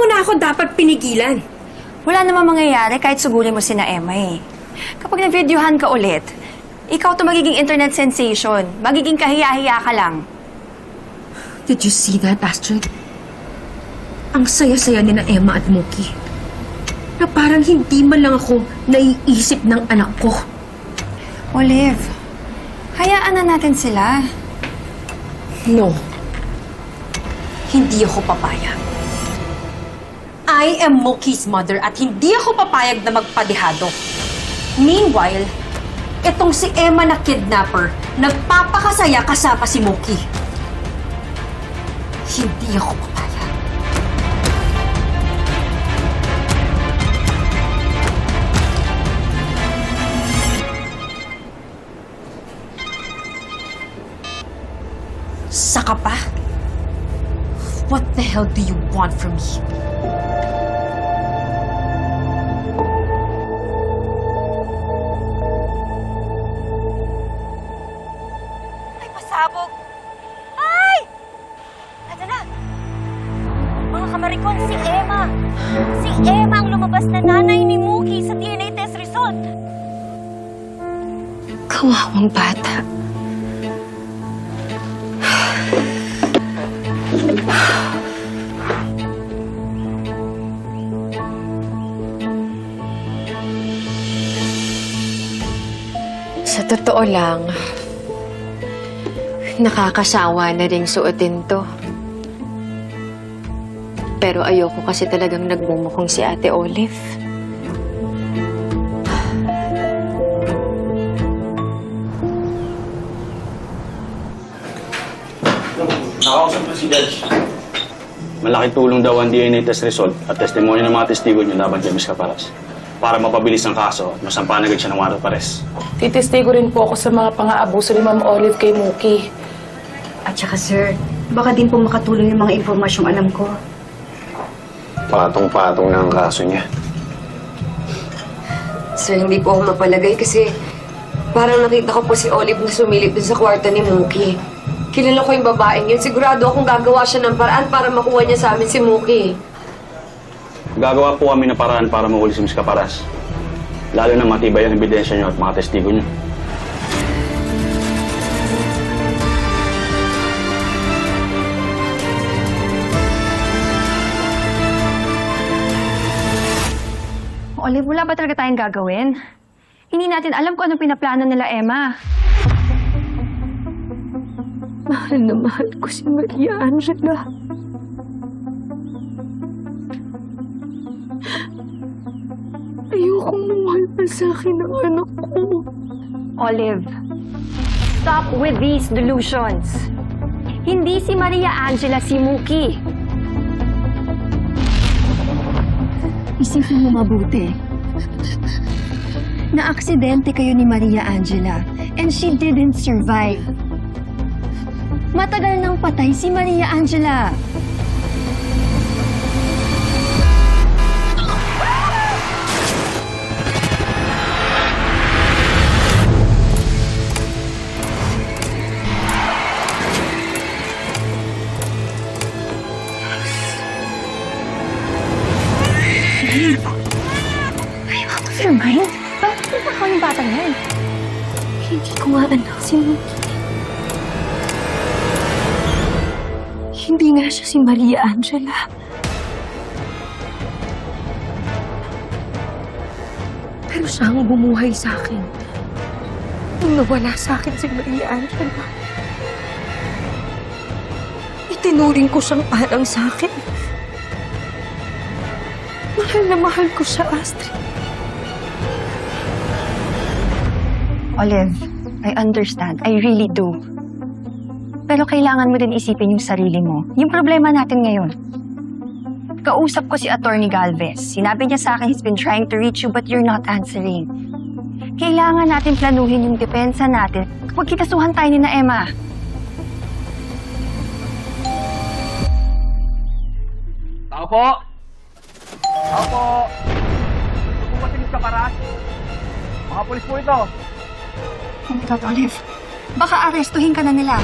mo na ako dapat pinigilan. Wala namang mangyayari kahit sugurin mo sina Emma eh. Kapag na-videohan ka ulit, ikaw to magiging internet sensation. Magiging kahiya-hiya ka lang. Did you see that, Astrid? Ang saya-saya ni na Emma at Mookie. Na parang hindi man lang ako naiisip ng anak ko. Olive, hayaan na natin sila. No. Hindi ako papayag. I am Mookie's mother at hindi ako papayag na magpadihado. Meanwhile, itong si Emma na kidnapper, nagpapakasaya kasama si Mookie. Hindi ako papayag. Saka pa? What the hell do you want from me? Ay, pasabog! Ay! Ano na? Mga kamarikon, si Emma! Si Emma ang lumabas na nanay ni Mookie sa DNA test result! Kawawang bata. Sa totoo lang, nakakasawa na ring suotin to. Pero ayoko kasi talagang nagmumukhang si Ate Olive. Nakausap ko si Judge. Malaking tulong daw ang DNA test result at testimonya ng mga testigo niyo laban kay Ms. Caparas para mapabilis ang kaso at masampahan agad siya ng warrant of arrest. Titestigo rin po ako sa mga pang-aabuso ni Ma'am Olive kay Mookie. At saka sir, baka din po makatulong yung mga impormasyong alam ko. Patong-patong na ang kaso niya. Sir, hindi po ako mapalagay kasi parang nakita ko po si Olive na sumilip dun sa kwarto ni Mookie. Kilala ko yung babaeng yun. Sigurado akong gagawa siya ng paraan para makuha niya sa amin si Mookie. Gagawa po kami ng paraan para mahuli si Ms. Caparas. Lalo na matibay ang ebidensya niyo at mga testigo niyo. Olive, wala ba talaga tayong gagawin? Hindi natin alam kung anong pinaplano nila, Emma. Mahal na mahal ko si Maria Angela. Ayokong mahal pa sa akin ang anak ko. Olive, stop with these delusions. Hindi si Maria Angela si Mookie. Isipin mo mabuti. Na-aksidente kayo ni Maria Angela and she didn't survive. Matagal nang patay si Maria Angela. Sir Mike, bakit nagpakaw yung batang yan? Hindi ko nga anak si Mookie. Hindi nga siya si Maria Angela. Pero siya ang bumuhay sa akin. Nung nawala sa akin si Maria Angela. Itinuring ko siyang parang sa akin. Mahal na mahal ko siya, Astrid. Olive, I understand. I really do. Pero kailangan mo din isipin yung sarili mo. Yung problema natin ngayon. Kausap ko si Attorney Galvez. Sinabi niya sa akin he's been trying to reach you but you're not answering. Kailangan natin planuhin yung depensa natin kapag kitasuhan tayo ni na Emma. Tao po! Tao po! Ito po ba si Ms. Caparas? Mga polis po ito. Oh my God, Olive. Baka arestuhin ka na nila.